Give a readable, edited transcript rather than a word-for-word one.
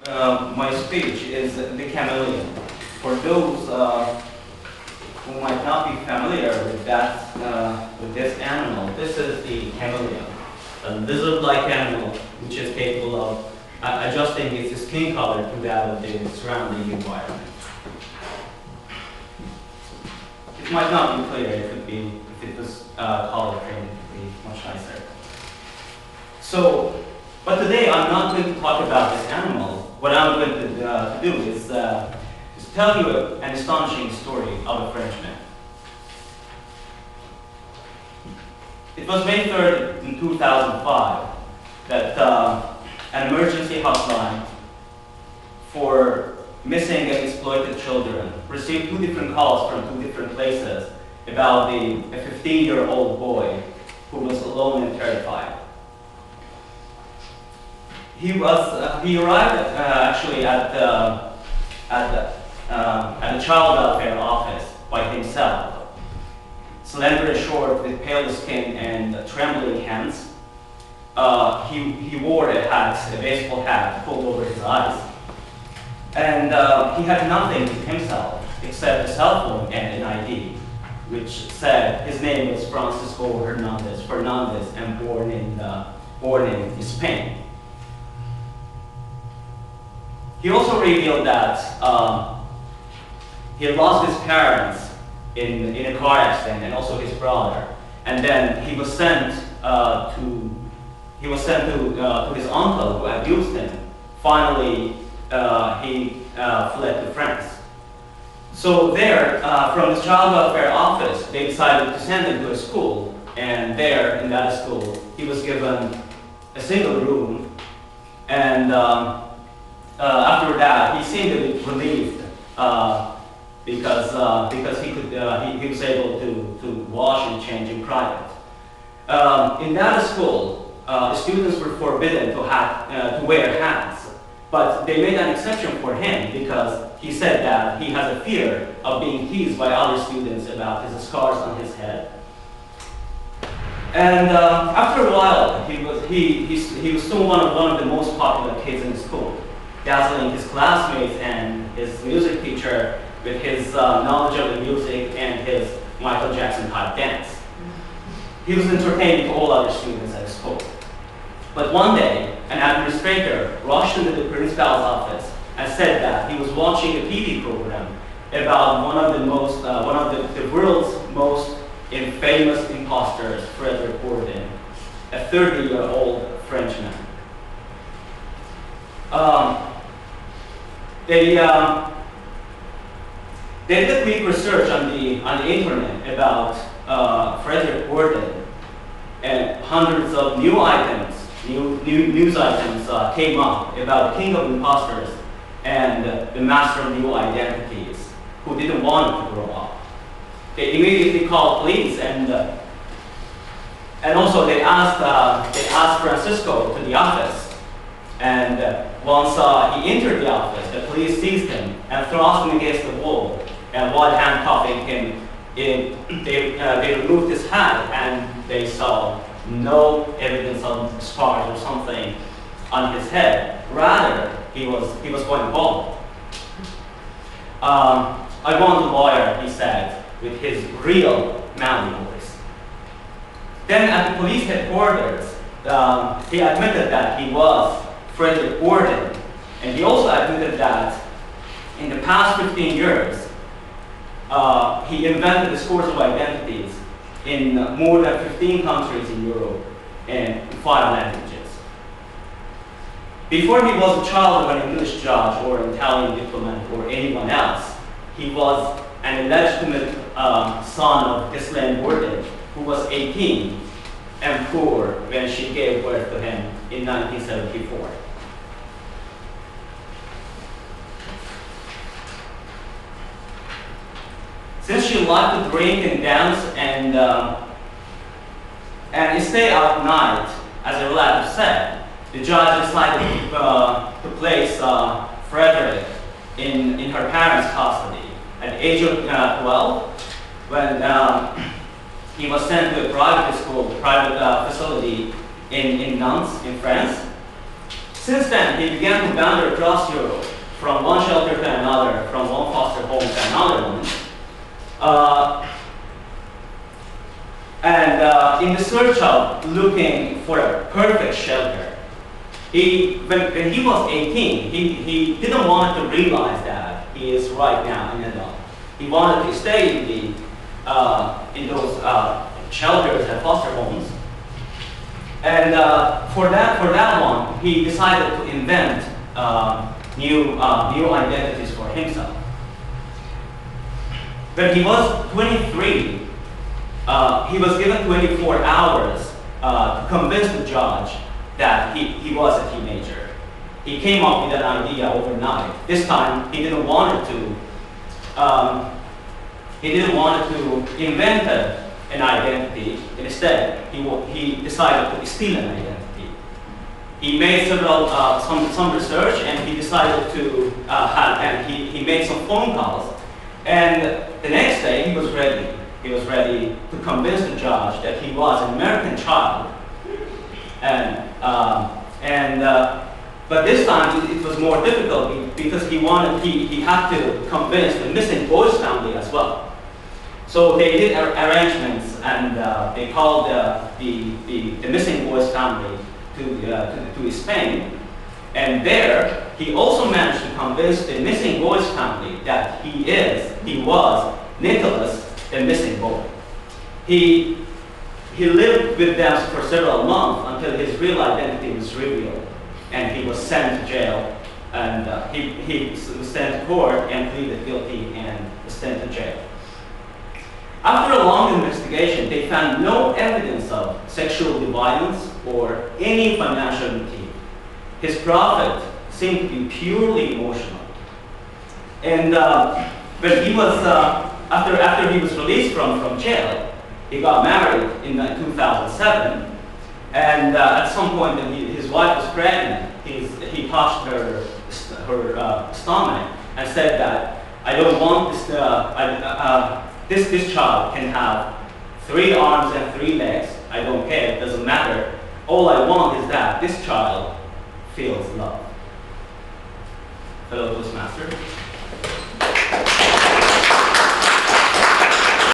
my speech is the chameleon. For those who might not be familiar with that, with this animal, this is the chameleon, a lizard-like animal which is capable of adjusting its skin color to that of the surrounding environment. It might not be clear. If it was color coded, it would be much nicer. So, but today I'm not going to talk about this animal. What I'm going to do is tell you an astonishing story of a Frenchman. It was May 3rd in 2005 that an emergency hotline for missing and exploited children received 2 different calls from 2 different places about a 15-year-old boy who was alone and terrified. He arrived actually at the child welfare office by himself. Slender and short, with pale skin and trembling hands. He wore a hat, a baseball hat, pulled over his eyes. And he had nothing with himself except a cell phone and an ID, which said his name was Francisco Fernandez, and born in Spain. He also revealed that he had lost his parents in a car accident, and also his brother. And then he was sent to his uncle who abused him. Finally, he fled to France. So there, from the child welfare office, they decided to send him to a school. And there, in that school, he was given a single room. And after that, he seemed a bit relieved because he was able to wash and change in private. In that school, students were forbidden to wear hats, but they made an exception for him because he said that he has a fear of being teased by other students about his scars on his head. And after a while, he was soon one of the most popular kids in school, dazzling his classmates and his music teacher with his knowledge of the music and his Michael Jackson type dance. He was entertaining all other students at school. But one day, an administrator rushed into the principal's office and said that he was watching a TV program about one of the world's most famous imposters, Frederick Bourdin, a 30-year-old Frenchman. They did a quick research on the internet about Frederick Bourdin, and hundreds of new news items came up about the king of imposters and the master of new identities, who didn't want to grow up. They immediately called police, and also they asked Francisco to the office. And once he entered the office, the police seized him and thrust him against the wall. And while handcuffing him, they removed his hat, and they saw no evidence of scars or something on his head. Rather, he was going bald. I want a lawyer, he said, with his real manly voice. Then at the police headquarters, he admitted that he was Frederick Bourdin, and he also admitted that in the past 15 years, he invented a scores of identities in more than 15 countries in Europe and 5 languages. Before he was a child of an English judge or an Italian diplomat or anyone else, he was an illegitimate son of Ghislaine Bourdin, who was 18 and poor when she gave birth to him in 1974. Since she liked to drink and dance and stay out at night, as a relative said, the judge decided to place Frederick in her parents' custody. At the age of 12, when he was sent to a private school, private facility in Nantes, in France. Since then, he began to wander across Europe, from one shelter to another, from one foster home to another one. In the search of looking for a perfect shelter, when he was 18, he didn't want to realize that he is right now an adult. He wanted to stay in those shelters and foster homes. And for that one, he decided to invent new identities for himself. When he was 23, he was given 24 hours to convince the judge that he was a teenager. He came up with an idea overnight. This time, he didn't want to invent an identity. Instead, he decided to steal an identity. He made some research, and he decided to he made some phone calls. And the next day, he was ready. He was ready to convince the judge that he was an American child. But this time it was more difficult because he had to convince the missing boys family as well. So they did arrangements, and they called the missing boys family to Spain. And there, he also managed to convince the missing boys family that he was Nicholas, the missing boy. He lived with them for several months until his real identity was revealed, and he was sent to jail, and he was sent to court and pleaded guilty and was sent to jail. After a long investigation, they found no evidence of sexual violence or any financial motive. His profit seemed to be purely emotional. And when he was after he was released from jail, he got married in 2007, and at some point when his wife was pregnant, he touched her stomach and said that, I don't want this, this child can have 3 arms and 3 legs. I don't care, it doesn't matter. All I want is that this child feels love. Fellow Toastmasters.